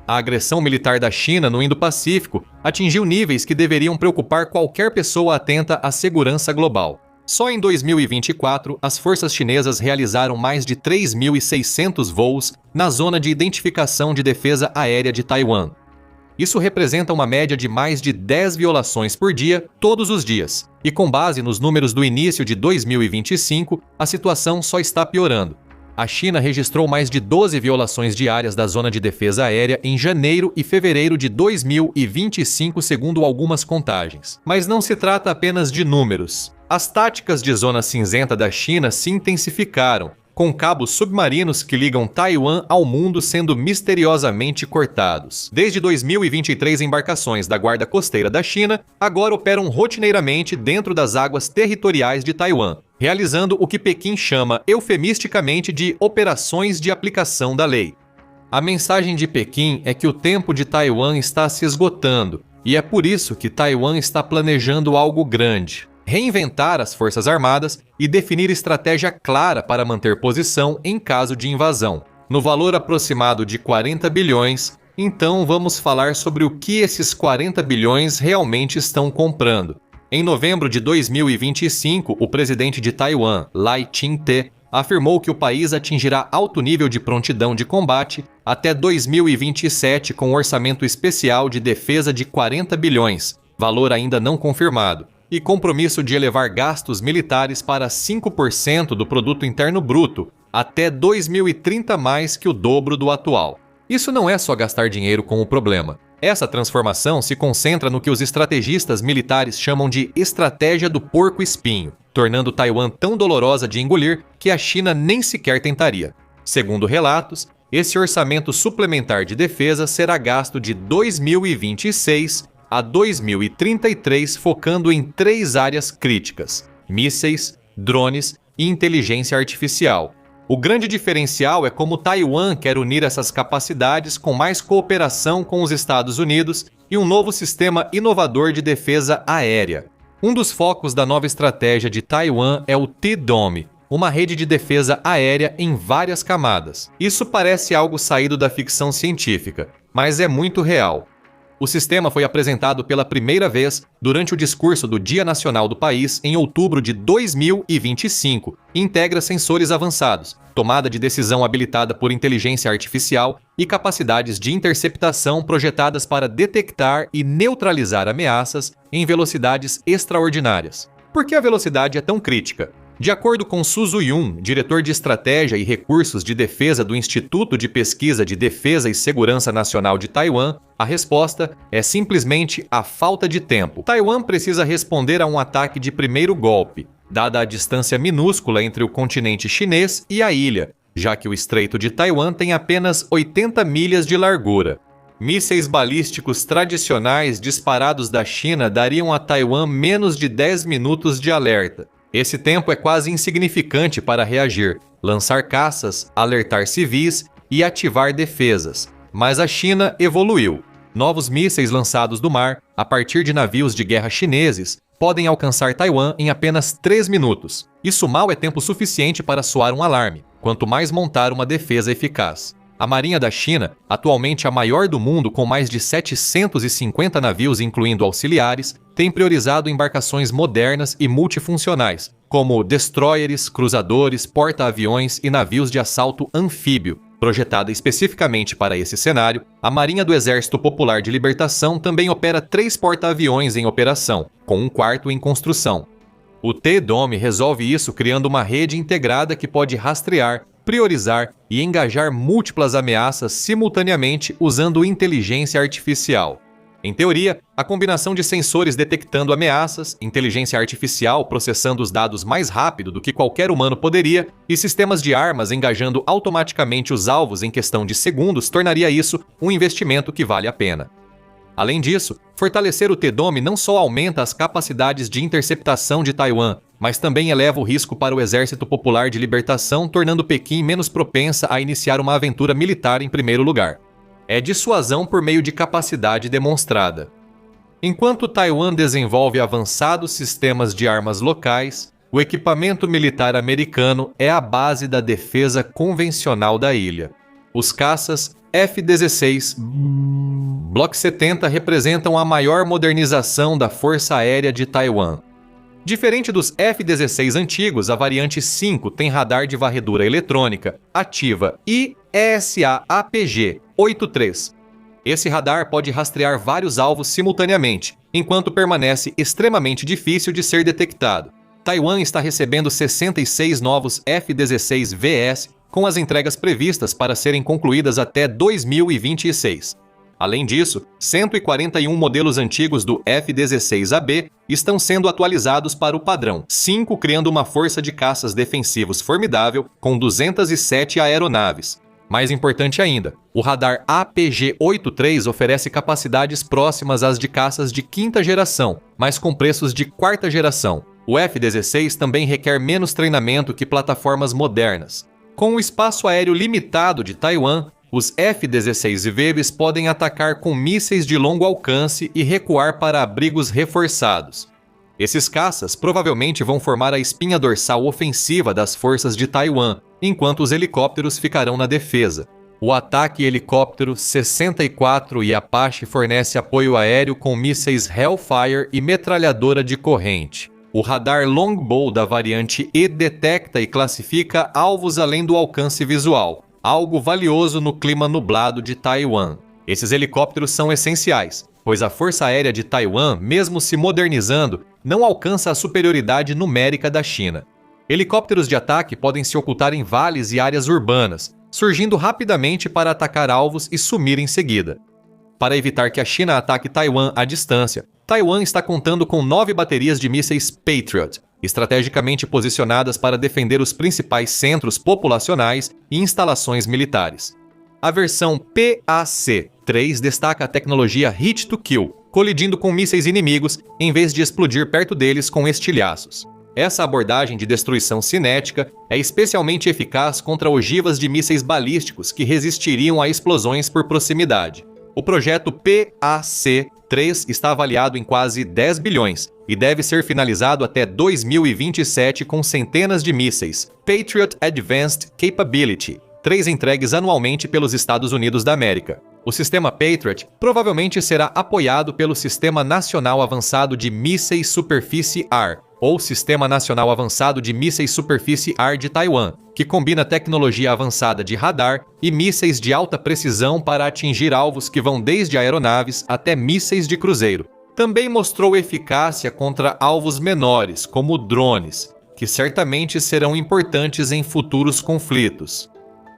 A agressão militar da China no Indo-Pacífico atingiu níveis que deveriam preocupar qualquer pessoa atenta à segurança global. Só em 2024, as forças chinesas realizaram mais de 3.600 voos na Zona de Identificação de Defesa Aérea de Taiwan. Isso representa uma média de mais de 10 violações por dia, todos os dias. E com base nos números do início de 2025, a situação só está piorando. A China registrou mais de 12 violações diárias da Zona de Defesa Aérea em janeiro e fevereiro de 2025, segundo algumas contagens. Mas não se trata apenas de números. As táticas de zona cinzenta da China se intensificaram, com cabos submarinos que ligam Taiwan ao mundo sendo misteriosamente cortados. Desde 2023, embarcações da Guarda Costeira da China agora operam rotineiramente dentro das águas territoriais de Taiwan, realizando o que Pequim chama eufemisticamente de operações de aplicação da lei. A mensagem de Pequim é que o tempo de Taiwan está se esgotando, e é por isso que Taiwan está planejando algo grande: reinventar as forças armadas e definir estratégia clara para manter posição em caso de invasão. No valor aproximado de 40 bilhões, então vamos falar sobre o que esses 40 bilhões realmente estão comprando. Em novembro de 2025, o presidente de Taiwan, Lai Ching-te, afirmou que o país atingirá alto nível de prontidão de combate até 2027 com um orçamento especial de defesa de 40 bilhões, valor ainda não confirmado, e compromisso de elevar gastos militares para 5% do produto interno bruto, até 2030, mais que o dobro do atual. Isso não é só gastar dinheiro com o problema. Essa transformação se concentra no que os estrategistas militares chamam de estratégia do porco-espinho, tornando Taiwan tão dolorosa de engolir que a China nem sequer tentaria. Segundo relatos, esse orçamento suplementar de defesa será gasto de 2026 a 2033, focando em 3 áreas críticas: mísseis, drones e inteligência artificial. O grande diferencial é como Taiwan quer unir essas capacidades com mais cooperação com os Estados Unidos e um novo sistema inovador de defesa aérea. Um dos focos da nova estratégia de Taiwan é o T-Dome, uma rede de defesa aérea em várias camadas. Isso parece algo saído da ficção científica, mas é muito real. O sistema foi apresentado pela primeira vez durante o discurso do Dia Nacional do país em outubro de 2025 e integra sensores avançados, tomada de decisão habilitada por inteligência artificial e capacidades de interceptação projetadas para detectar e neutralizar ameaças em velocidades extraordinárias. Por que a velocidade é tão crítica? De acordo com Su Zuyun, diretor de Estratégia e Recursos de Defesa do Instituto de Pesquisa de Defesa e Segurança Nacional de Taiwan, a resposta é simplesmente a falta de tempo. Taiwan precisa responder a um ataque de primeiro golpe, dada a distância minúscula entre o continente chinês e a ilha, já que o Estreito de Taiwan tem apenas 80 milhas de largura. Mísseis balísticos tradicionais disparados da China dariam a Taiwan menos de 10 minutos de alerta. Esse tempo é quase insignificante para reagir, lançar caças, alertar civis e ativar defesas. Mas a China evoluiu. Novos mísseis lançados do mar, a partir de navios de guerra chineses, podem alcançar Taiwan em apenas 3 minutos. Isso mal é tempo suficiente para soar um alarme, quanto mais montar uma defesa eficaz. A Marinha da China, atualmente a maior do mundo com mais de 750 navios incluindo auxiliares, tem priorizado embarcações modernas e multifuncionais, como destroyers, cruzadores, porta-aviões e navios de assalto anfíbio. Projetada especificamente para esse cenário, a Marinha do Exército Popular de Libertação também opera 3 porta-aviões em operação, com um 4º em construção. O T-Dome resolve isso criando uma rede integrada que pode rastrear, priorizar e engajar múltiplas ameaças simultaneamente usando inteligência artificial. Em teoria, a combinação de sensores detectando ameaças, inteligência artificial processando os dados mais rápido do que qualquer humano poderia e sistemas de armas engajando automaticamente os alvos em questão de segundos tornaria isso um investimento que vale a pena. Além disso, fortalecer o T-Dome não só aumenta as capacidades de interceptação de Taiwan, mas também eleva o risco para o Exército Popular de Libertação, tornando Pequim menos propensa a iniciar uma aventura militar em primeiro lugar. É dissuasão por meio de capacidade demonstrada. Enquanto Taiwan desenvolve avançados sistemas de armas locais, o equipamento militar americano é a base da defesa convencional da ilha. Os caças, F-16 Block 70 representam a maior modernização da Força Aérea de Taiwan. Diferente dos F-16 antigos, a variante 5 tem radar de varredura eletrônica ativa e ESA-APG-83. Esse radar pode rastrear vários alvos simultaneamente, enquanto permanece extremamente difícil de ser detectado. Taiwan está recebendo 66 novos F-16VS, com as entregas previstas para serem concluídas até 2026. Além disso, 141 modelos antigos do F-16AB estão sendo atualizados para o padrão 5, criando uma força de caças defensivos formidável com 207 aeronaves. Mais importante ainda, o radar APG-83 oferece capacidades próximas às de caças de quinta geração, mas com preços de quarta geração. O F-16 também requer menos treinamento que plataformas modernas. Com o espaço aéreo limitado de Taiwan, os F-16Vs podem atacar com mísseis de longo alcance e recuar para abrigos reforçados. Esses caças provavelmente vão formar a espinha dorsal ofensiva das forças de Taiwan, enquanto os helicópteros ficarão na defesa. O ataque helicóptero 64 e Apache fornece apoio aéreo com mísseis Hellfire e metralhadora de corrente. O radar Longbow da variante E detecta e classifica alvos além do alcance visual, algo valioso no clima nublado de Taiwan. Esses helicópteros são essenciais, pois a Força Aérea de Taiwan, mesmo se modernizando, não alcança a superioridade numérica da China. Helicópteros de ataque podem se ocultar em vales e áreas urbanas, surgindo rapidamente para atacar alvos e sumir em seguida. Para evitar que a China ataque Taiwan à distância, Taiwan está contando com 9 baterias de mísseis Patriot, estrategicamente posicionadas para defender os principais centros populacionais e instalações militares. A versão PAC-3 destaca a tecnologia Hit to Kill, colidindo com mísseis inimigos em vez de explodir perto deles com estilhaços. Essa abordagem de destruição cinética é especialmente eficaz contra ogivas de mísseis balísticos que resistiriam a explosões por proximidade. O projeto PAC-3 está avaliado em quase 10 bilhões e deve ser finalizado até 2027 com centenas de mísseis Patriot Advanced Capability, 3 entregues anualmente pelos Estados Unidos da América. O sistema Patriot provavelmente será apoiado pelo Sistema Nacional Avançado de Mísseis Superfície-Ar, ou Sistema Nacional Avançado de Mísseis Superfície-Ar de Taiwan, que combina tecnologia avançada de radar e mísseis de alta precisão para atingir alvos que vão desde aeronaves até mísseis de cruzeiro. Também mostrou eficácia contra alvos menores, como drones, que certamente serão importantes em futuros conflitos.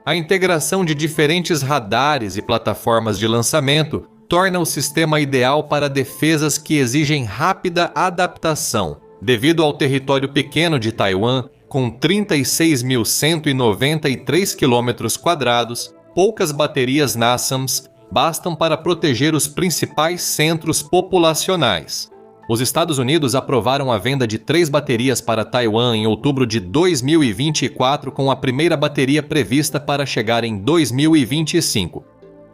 A integração de diferentes radares e plataformas de lançamento torna o sistema ideal para defesas que exigem rápida adaptação. Devido ao território pequeno de Taiwan, com 36.193 km², poucas baterias NASAMS bastam para proteger os principais centros populacionais. Os Estados Unidos aprovaram a venda de 3 baterias para Taiwan em outubro de 2024, com a primeira bateria prevista para chegar em 2025.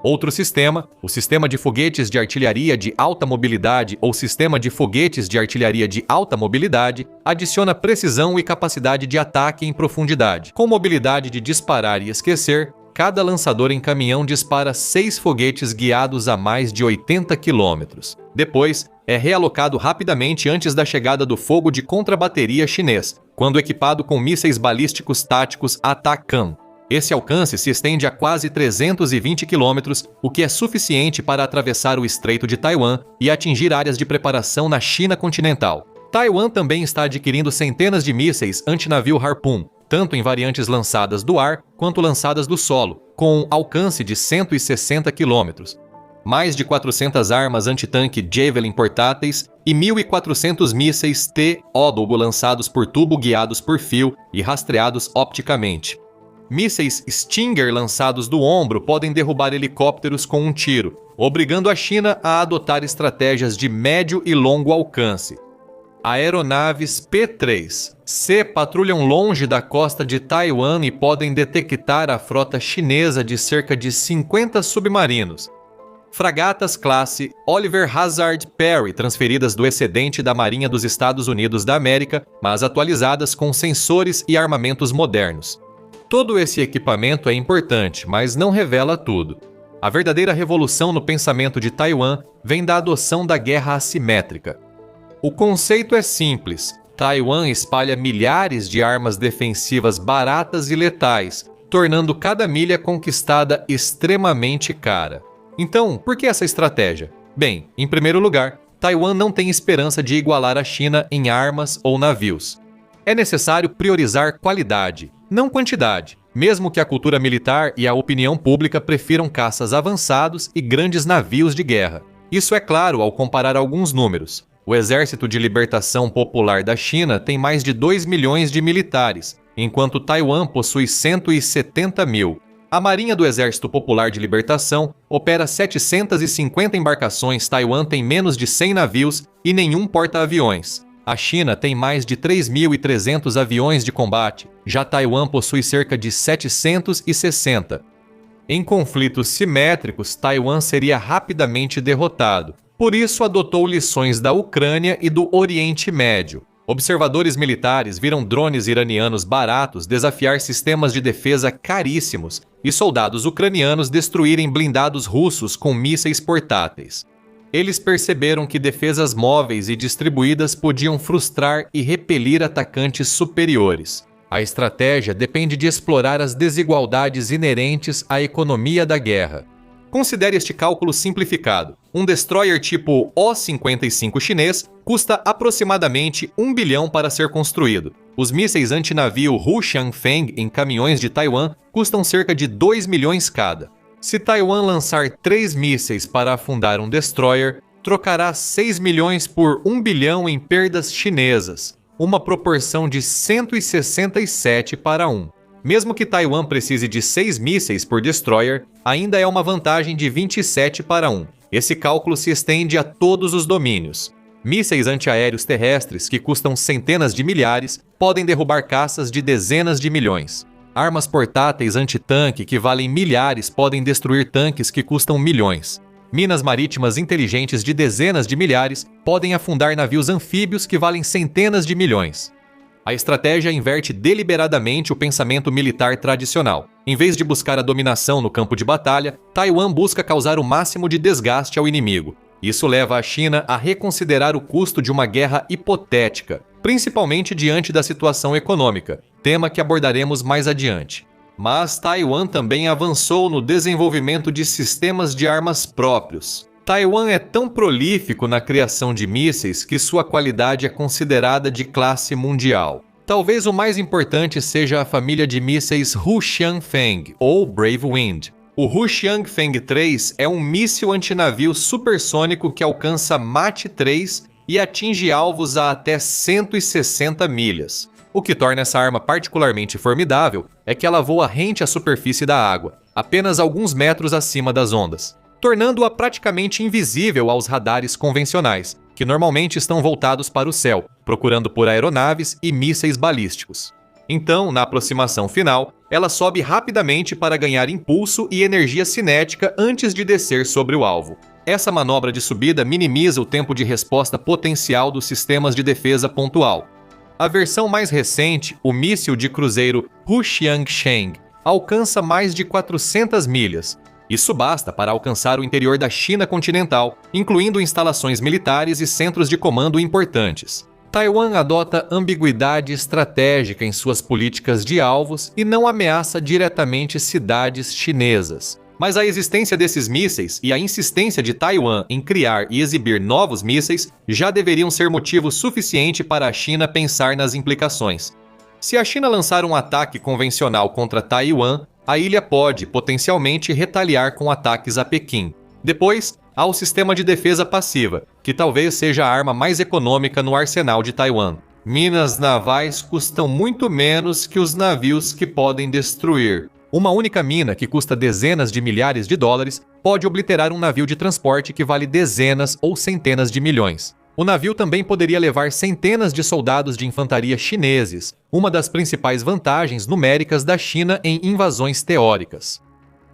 Outro sistema, o Sistema de Foguetes de Artilharia de Alta Mobilidade ou Sistema de Foguetes de Artilharia de Alta Mobilidade, adiciona precisão e capacidade de ataque em profundidade. Com mobilidade de disparar e esquecer, cada lançador em caminhão dispara 6 foguetes guiados a mais de 80 km. Depois, é realocado rapidamente antes da chegada do fogo de contrabateria chinês, quando equipado com mísseis balísticos táticos ATACMS. Esse alcance se estende a quase 320 km, o que é suficiente para atravessar o Estreito de Taiwan e atingir áreas de preparação na China continental. Taiwan também está adquirindo centenas de mísseis antinavio Harpoon, tanto em variantes lançadas do ar quanto lançadas do solo, com alcance de 160 km. Mais de 400 armas antitanque Javelin portáteis e 1.400 mísseis TOW lançados por tubo guiados por fio e rastreados opticamente. Mísseis Stinger lançados do ombro podem derrubar helicópteros com um tiro, obrigando a China a adotar estratégias de médio e longo alcance. Aeronaves P-3C patrulham longe da costa de Taiwan e podem detectar a frota chinesa de cerca de 50 submarinos. Fragatas classe Oliver Hazard Perry, transferidas do excedente da Marinha dos Estados Unidos da América, mas atualizadas com sensores e armamentos modernos. Todo esse equipamento é importante, mas não revela tudo. A verdadeira revolução no pensamento de Taiwan vem da adoção da guerra assimétrica. O conceito é simples. Taiwan espalha milhares de armas defensivas baratas e letais, tornando cada milha conquistada extremamente cara. Então, por que essa estratégia? Bem, em primeiro lugar, Taiwan não tem esperança de igualar a China em armas ou navios. É necessário priorizar qualidade, não quantidade, mesmo que a cultura militar e a opinião pública prefiram caças avançados e grandes navios de guerra. Isso é claro ao comparar alguns números. O Exército de Libertação Popular da China tem mais de 2 milhões de militares, enquanto Taiwan possui 170 mil. A Marinha do Exército Popular de Libertação opera 750 embarcações, Taiwan tem menos de 100 navios e nenhum porta-aviões. A China tem mais de 3.300 aviões de combate, já Taiwan possui cerca de 760. Em conflitos simétricos, Taiwan seria rapidamente derrotado. Por isso, adotou lições da Ucrânia e do Oriente Médio. Observadores militares viram drones iranianos baratos desafiar sistemas de defesa caríssimos e soldados ucranianos destruírem blindados russos com mísseis portáteis. Eles perceberam que defesas móveis e distribuídas podiam frustrar e repelir atacantes superiores. A estratégia depende de explorar as desigualdades inerentes à economia da guerra. Considere este cálculo simplificado. Um destroyer tipo O-55 chinês custa aproximadamente 1 bilhão para ser construído. Os mísseis antinavio Hu Xianfeng em caminhões de Taiwan custam cerca de 2 milhões cada. Se Taiwan lançar 3 mísseis para afundar um destroyer, trocará 6 milhões por 1 bilhão em perdas chinesas, uma proporção de 167 para 1. Mesmo que Taiwan precise de 6 mísseis por destroyer, ainda é uma vantagem de 27 para 1. Esse cálculo se estende a todos os domínios. Mísseis antiaéreos terrestres, que custam centenas de milhares, podem derrubar caças de dezenas de milhões. Armas portáteis antitanque que valem milhares podem destruir tanques que custam milhões. Minas marítimas inteligentes de dezenas de milhares podem afundar navios anfíbios que valem centenas de milhões. A estratégia inverte deliberadamente o pensamento militar tradicional. Em vez de buscar a dominação no campo de batalha, Taiwan busca causar o máximo de desgaste ao inimigo. Isso leva a China a reconsiderar o custo de uma guerra hipotética, principalmente diante da situação econômica, tema que abordaremos mais adiante. Mas Taiwan também avançou no desenvolvimento de sistemas de armas próprios. Taiwan é tão prolífico na criação de mísseis que sua qualidade é considerada de classe mundial. Talvez o mais importante seja a família de mísseis Hu Xianfeng, ou Brave Wind. O Hu Xianfeng 3 é um míssil antinavio supersônico que alcança Mach 3 e atinge alvos a até 160 milhas. O que torna essa arma particularmente formidável é que ela voa rente à superfície da água, apenas alguns metros acima das ondas, tornando-a praticamente invisível aos radares convencionais, que normalmente estão voltados para o céu, procurando por aeronaves e mísseis balísticos. Então, na aproximação final, ela sobe rapidamente para ganhar impulso e energia cinética antes de descer sobre o alvo. Essa manobra de subida minimiza o tempo de resposta potencial dos sistemas de defesa pontual. A versão mais recente, o míssil de cruzeiro Hu Xiangsheng, alcança mais de 400 milhas. Isso basta para alcançar o interior da China continental, incluindo instalações militares e centros de comando importantes. Taiwan adota ambiguidade estratégica em suas políticas de alvos e não ameaça diretamente cidades chinesas. Mas a existência desses mísseis e a insistência de Taiwan em criar e exibir novos mísseis já deveriam ser motivo suficiente para a China pensar nas implicações. Se a China lançar um ataque convencional contra Taiwan, a ilha pode, potencialmente, retaliar com ataques a Pequim. Depois, há o sistema de defesa passiva, que talvez seja a arma mais econômica no arsenal de Taiwan. Minas navais custam muito menos que os navios que podem destruir. Uma única mina, que custa dezenas de milhares de dólares, pode obliterar um navio de transporte que vale dezenas ou centenas de milhões. O navio também poderia levar centenas de soldados de infantaria chineses, uma das principais vantagens numéricas da China em invasões teóricas.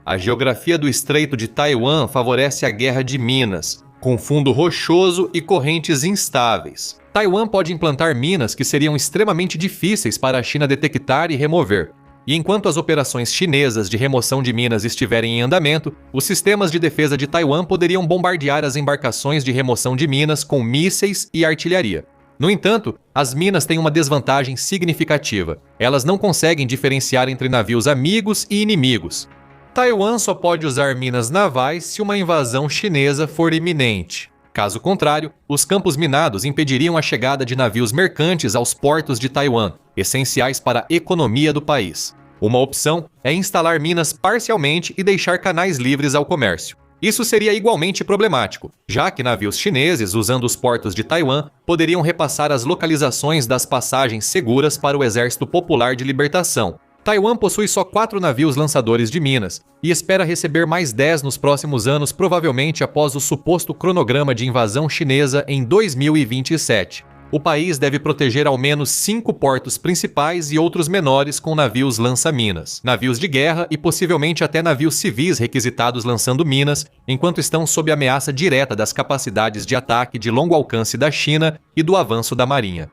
A geografia do Estreito de Taiwan favorece a guerra de minas, com fundo rochoso e correntes instáveis. Taiwan pode implantar minas que seriam extremamente difíceis para a China detectar e remover. E enquanto as operações chinesas de remoção de minas estiverem em andamento, os sistemas de defesa de Taiwan poderiam bombardear as embarcações de remoção de minas com mísseis e artilharia. No entanto, as minas têm uma desvantagem significativa. Elas não conseguem diferenciar entre navios amigos e inimigos. Taiwan só pode usar minas navais se uma invasão chinesa for iminente. Caso contrário, os campos minados impediriam a chegada de navios mercantes aos portos de Taiwan, essenciais para a economia do país. Uma opção é instalar minas parcialmente e deixar canais livres ao comércio. Isso seria igualmente problemático, já que navios chineses usando os portos de Taiwan poderiam repassar as localizações das passagens seguras para o Exército Popular de Libertação. Taiwan possui só 4 navios lançadores de minas e espera receber mais 10 nos próximos anos, provavelmente após o suposto cronograma de invasão chinesa em 2027. O país deve proteger ao menos 5 portos principais e outros menores com navios lança-minas, navios de guerra e possivelmente até navios civis requisitados lançando minas, enquanto estão sob ameaça direta das capacidades de ataque de longo alcance da China e do avanço da Marinha.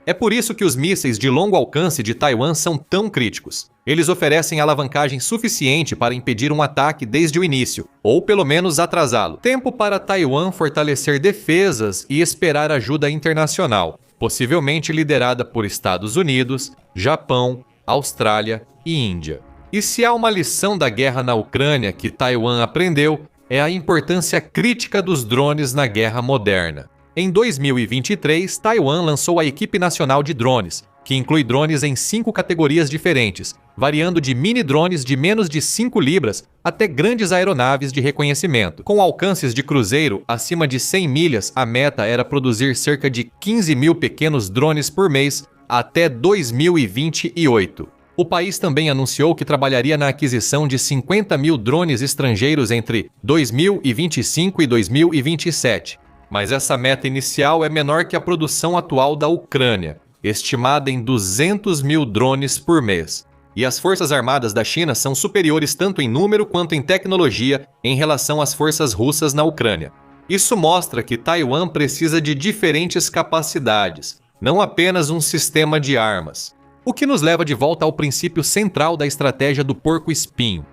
É por isso que os mísseis de longo alcance de Taiwan são tão críticos. Eles oferecem alavancagem suficiente para impedir um ataque desde o início, ou pelo menos atrasá-lo. Tempo para Taiwan fortalecer defesas e esperar ajuda internacional, possivelmente liderada por Estados Unidos, Japão, Austrália e Índia. E se há uma lição da guerra na Ucrânia que Taiwan aprendeu, é a importância crítica dos drones na guerra moderna. Em 2023, Taiwan lançou a Equipe Nacional de Drones, que inclui drones em 5 categorias diferentes, variando de mini-drones de menos de 5 libras até grandes aeronaves de reconhecimento. Com alcances de cruzeiro acima de 100 milhas, a meta era produzir cerca de 15 mil pequenos drones por mês até 2028. O país também anunciou que trabalharia na aquisição de 50 mil drones estrangeiros entre 2025 e 2027. Mas essa meta inicial é menor que a produção atual da Ucrânia, estimada em 200 mil drones por mês. E as forças armadas da China são superiores tanto em número quanto em tecnologia em relação às forças russas na Ucrânia. Isso mostra que Taiwan precisa de diferentes capacidades, não apenas um sistema de armas. O que nos leva de volta ao princípio central da estratégia do porco-espinho.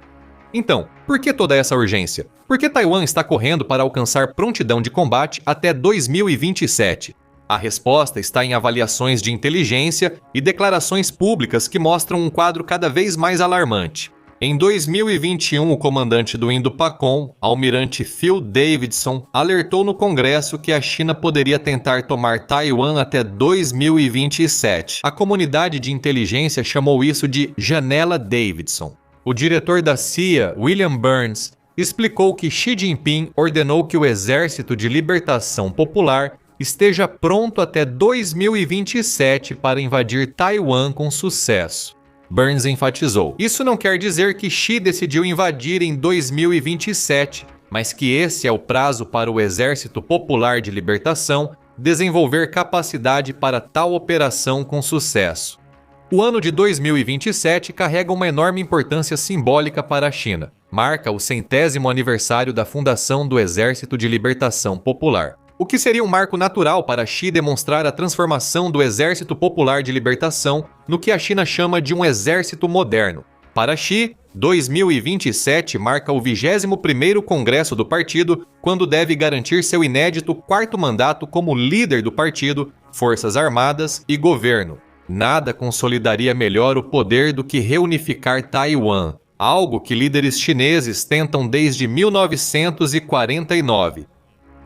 Então, por que toda essa urgência? Por que Taiwan está correndo para alcançar prontidão de combate até 2027? A resposta está em avaliações de inteligência e declarações públicas que mostram um quadro cada vez mais alarmante. Em 2021, o comandante do Indo-PACOM, almirante Phil Davidson, alertou no Congresso que a China poderia tentar tomar Taiwan até 2027. A comunidade de inteligência chamou isso de Janela Davidson. O diretor da CIA, William Burns, explicou que Xi Jinping ordenou que o Exército de Libertação Popular esteja pronto até 2027 para invadir Taiwan com sucesso. Burns enfatizou: isso não quer dizer que Xi decidiu invadir em 2027, mas que esse é o prazo para o Exército Popular de Libertação desenvolver capacidade para tal operação com sucesso. O ano de 2027 carrega uma enorme importância simbólica para a China. Marca o 100º aniversário da fundação do Exército de Libertação Popular. O que seria um marco natural para Xi demonstrar a transformação do Exército Popular de Libertação no que a China chama de um exército moderno. Para Xi, 2027 marca o 21º Congresso do partido, quando deve garantir seu inédito 4º mandato como líder do partido, Forças Armadas e governo. Nada consolidaria melhor o poder do que reunificar Taiwan, algo que líderes chineses tentam desde 1949.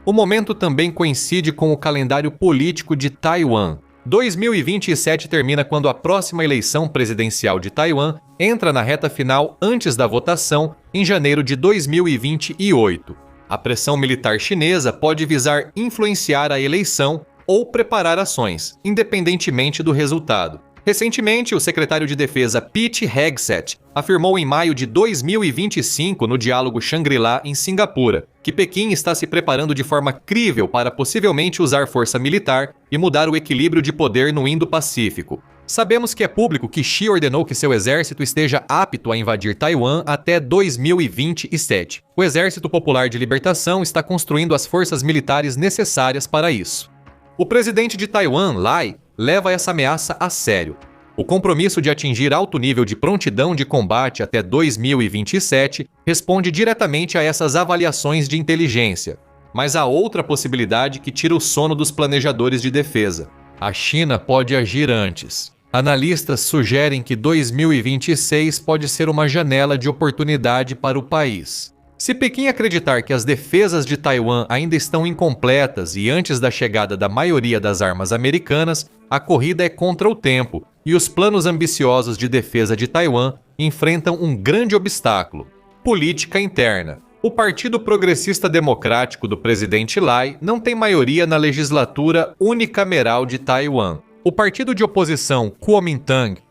O momento também coincide com o calendário político de Taiwan. 2027 termina quando a próxima eleição presidencial de Taiwan entra na reta final antes da votação em janeiro de 2028. A pressão militar chinesa pode visar influenciar a eleição ou preparar ações, independentemente do resultado. Recentemente, o secretário de Defesa Pete Hegseth afirmou em maio de 2025 no diálogo Shangri-La em Singapura que Pequim está se preparando de forma crível para possivelmente usar força militar e mudar o equilíbrio de poder no Indo-Pacífico. Sabemos que é público que Xi ordenou que seu exército esteja apto a invadir Taiwan até 2027. O Exército Popular de Libertação está construindo as forças militares necessárias para isso. O presidente de Taiwan, Lai, leva essa ameaça a sério. O compromisso de atingir alto nível de prontidão de combate até 2027 responde diretamente a essas avaliações de inteligência. Mas há outra possibilidade que tira o sono dos planejadores de defesa. A China pode agir antes. Analistas sugerem que 2026 pode ser uma janela de oportunidade para o país. Se Pequim acreditar que as defesas de Taiwan ainda estão incompletas e antes da chegada da maioria das armas americanas, a corrida é contra o tempo e os planos ambiciosos de defesa de Taiwan enfrentam um grande obstáculo: política interna. O Partido Progressista Democrático do presidente Lai não tem maioria na legislatura unicameral de Taiwan. O partido de oposição Kuomintang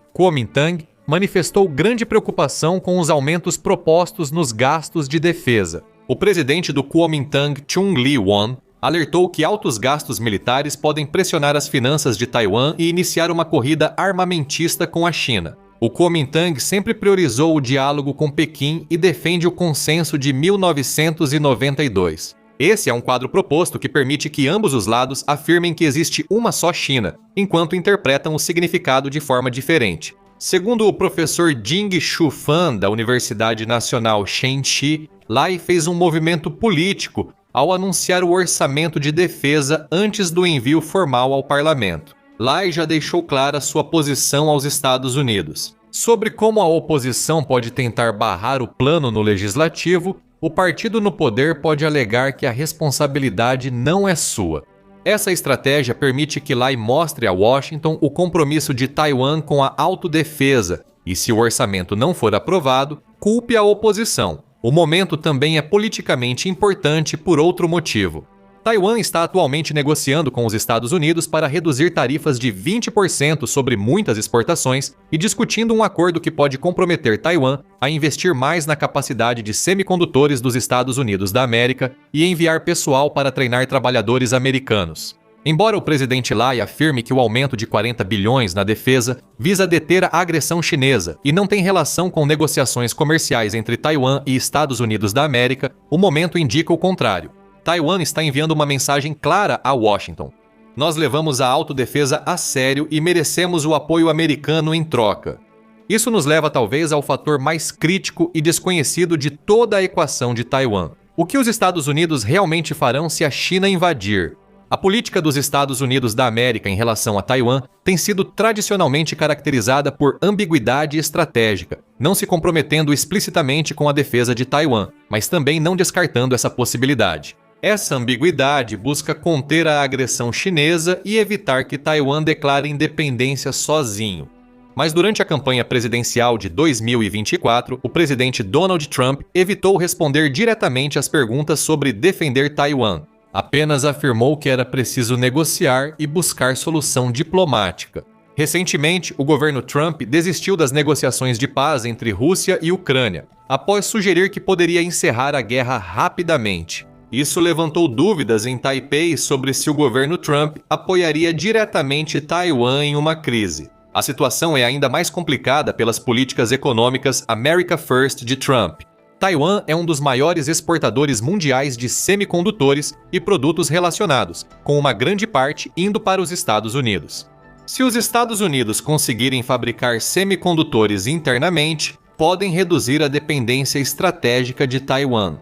manifestou grande preocupação com os aumentos propostos nos gastos de defesa. O presidente do Kuomintang, Chung Lee-won, alertou que altos gastos militares podem pressionar as finanças de Taiwan e iniciar uma corrida armamentista com a China. O Kuomintang sempre priorizou o diálogo com Pequim e defende o consenso de 1992. Esse é um quadro proposto que permite que ambos os lados afirmem que existe uma só China, enquanto interpretam o significado de forma diferente. Segundo o professor Jing-Shu Fan, da Universidade Nacional Shenxi, Lai fez um movimento político ao anunciar o orçamento de defesa antes do envio formal ao parlamento. Lai já deixou clara sua posição aos Estados Unidos. Sobre como a oposição pode tentar barrar o plano no legislativo, o partido no poder pode alegar que a responsabilidade não é sua. Essa estratégia permite que Lai mostre a Washington o compromisso de Taiwan com a autodefesa e, se o orçamento não for aprovado, culpe a oposição. O momento também é politicamente importante por outro motivo. Taiwan está atualmente negociando com os Estados Unidos para reduzir tarifas de 20% sobre muitas exportações e discutindo um acordo que pode comprometer Taiwan a investir mais na capacidade de semicondutores dos Estados Unidos da América e enviar pessoal para treinar trabalhadores americanos. Embora o presidente Lai afirme que o aumento de 40 bilhões na defesa visa deter a agressão chinesa e não tem relação com negociações comerciais entre Taiwan e Estados Unidos da América, o momento indica o contrário. Taiwan está enviando uma mensagem clara a Washington. Nós levamos a autodefesa a sério e merecemos o apoio americano em troca. Isso nos leva talvez ao fator mais crítico e desconhecido de toda a equação de Taiwan. O que os Estados Unidos realmente farão se a China invadir? A política dos Estados Unidos da América em relação a Taiwan tem sido tradicionalmente caracterizada por ambiguidade estratégica, não se comprometendo explicitamente com a defesa de Taiwan, mas também não descartando essa possibilidade. Essa ambiguidade busca conter a agressão chinesa e evitar que Taiwan declare independência sozinho. Mas durante a campanha presidencial de 2024, o presidente Donald Trump evitou responder diretamente às perguntas sobre defender Taiwan. Apenas afirmou que era preciso negociar e buscar solução diplomática. Recentemente, o governo Trump desistiu das negociações de paz entre Rússia e Ucrânia, após sugerir que poderia encerrar a guerra rapidamente. Isso levantou dúvidas em Taipei sobre se o governo Trump apoiaria diretamente Taiwan em uma crise. A situação é ainda mais complicada pelas políticas econômicas America First de Trump. Taiwan é um dos maiores exportadores mundiais de semicondutores e produtos relacionados, com uma grande parte indo para os Estados Unidos. Se os Estados Unidos conseguirem fabricar semicondutores internamente, podem reduzir a dependência estratégica de Taiwan.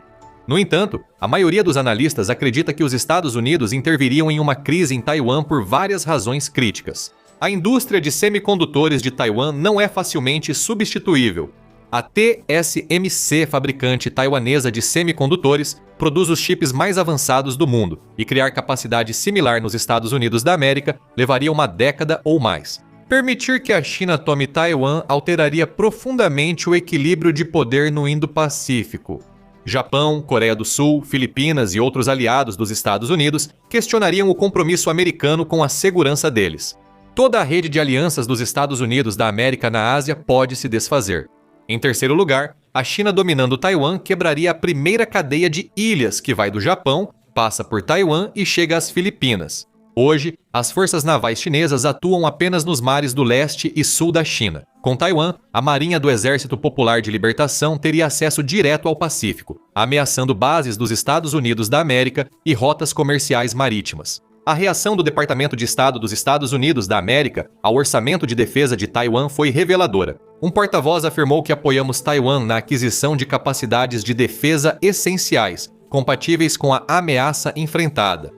No entanto, a maioria dos analistas acredita que os Estados Unidos interviriam em uma crise em Taiwan por várias razões críticas. A indústria de semicondutores de Taiwan não é facilmente substituível. A TSMC, fabricante taiwanesa de semicondutores, produz os chips mais avançados do mundo, e criar capacidade similar nos Estados Unidos da América levaria uma década ou mais. Permitir que a China tome Taiwan alteraria profundamente o equilíbrio de poder no Indo-Pacífico. Japão, Coreia do Sul, Filipinas e outros aliados dos Estados Unidos questionariam o compromisso americano com a segurança deles. Toda a rede de alianças dos Estados Unidos da América na Ásia pode se desfazer. Em terceiro lugar, a China dominando Taiwan quebraria a primeira cadeia de ilhas que vai do Japão, passa por Taiwan e chega às Filipinas. Hoje, as forças navais chinesas atuam apenas nos mares do leste e sul da China. Com Taiwan, a Marinha do Exército Popular de Libertação teria acesso direto ao Pacífico, ameaçando bases dos Estados Unidos da América e rotas comerciais marítimas. A reação do Departamento de Estado dos Estados Unidos da América ao orçamento de defesa de Taiwan foi reveladora. Um porta-voz afirmou que apoiamos Taiwan na aquisição de capacidades de defesa essenciais, compatíveis com a ameaça enfrentada.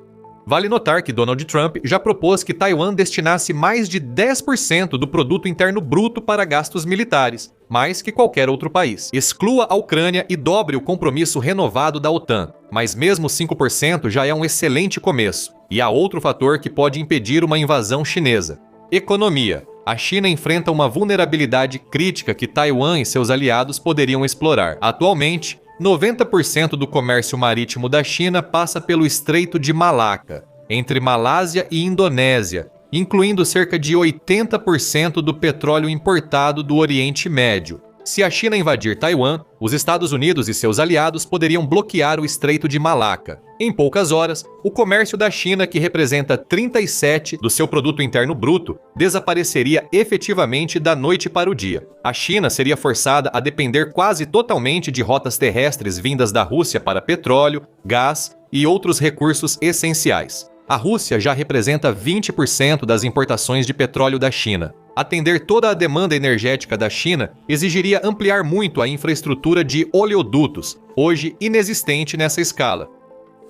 Vale notar que Donald Trump já propôs que Taiwan destinasse mais de 10% do produto interno bruto para gastos militares, mais que qualquer outro país. Exclua a Ucrânia e dobre o compromisso renovado da OTAN, mas mesmo 5% já é um excelente começo. E há outro fator que pode impedir uma invasão chinesa: economia. A China enfrenta uma vulnerabilidade crítica que Taiwan e seus aliados poderiam explorar. Atualmente, 90% do comércio marítimo da China passa pelo Estreito de Malaca, entre Malásia e Indonésia, incluindo cerca de 80% do petróleo importado do Oriente Médio. Se a China invadir Taiwan, os Estados Unidos e seus aliados poderiam bloquear o Estreito de Malaca. Em poucas horas, o comércio da China, que representa 37% do seu produto interno bruto, desapareceria efetivamente da noite para o dia. A China seria forçada a depender quase totalmente de rotas terrestres vindas da Rússia para petróleo, gás e outros recursos essenciais. A Rússia já representa 20% das importações de petróleo da China. Atender toda a demanda energética da China exigiria ampliar muito a infraestrutura de oleodutos, hoje inexistente nessa escala.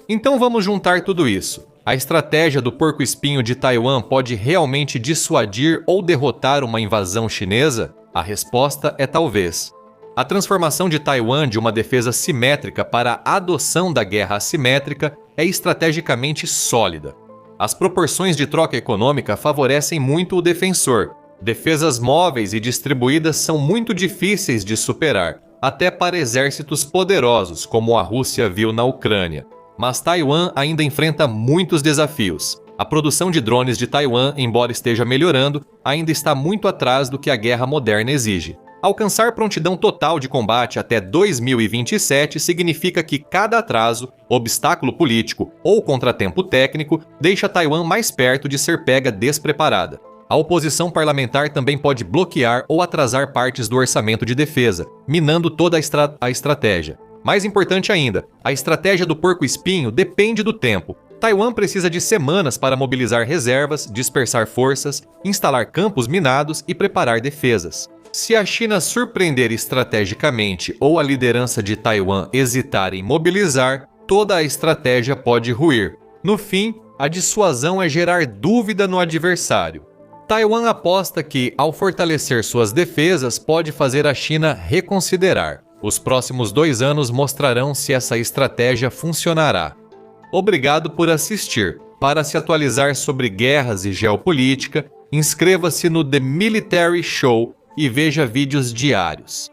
Então vamos juntar tudo isso. A estratégia do porco-espinho de Taiwan pode realmente dissuadir ou derrotar uma invasão chinesa? A resposta é talvez. A transformação de Taiwan de uma defesa simétrica para a adoção da guerra assimétrica é estrategicamente sólida. As proporções de troca econômica favorecem muito o defensor. Defesas móveis e distribuídas são muito difíceis de superar, até para exércitos poderosos, como a Rússia viu na Ucrânia. Mas Taiwan ainda enfrenta muitos desafios. A produção de drones de Taiwan, embora esteja melhorando, ainda está muito atrás do que a guerra moderna exige. Alcançar prontidão total de combate até 2027 significa que cada atraso, obstáculo político ou contratempo técnico deixa Taiwan mais perto de ser pega despreparada. A oposição parlamentar também pode bloquear ou atrasar partes do orçamento de defesa, minando toda a estratégia. Mais importante ainda, a estratégia do porco-espinho depende do tempo. Taiwan precisa de semanas para mobilizar reservas, dispersar forças, instalar campos minados e preparar defesas. Se a China surpreender estrategicamente ou a liderança de Taiwan hesitar em mobilizar, toda a estratégia pode ruir. No fim, a dissuasão é gerar dúvida no adversário. Taiwan aposta que, ao fortalecer suas defesas, pode fazer a China reconsiderar. Os próximos 2 anos mostrarão se essa estratégia funcionará. Obrigado por assistir. Para se atualizar sobre guerras e geopolítica, inscreva-se no The Military Show e veja vídeos diários.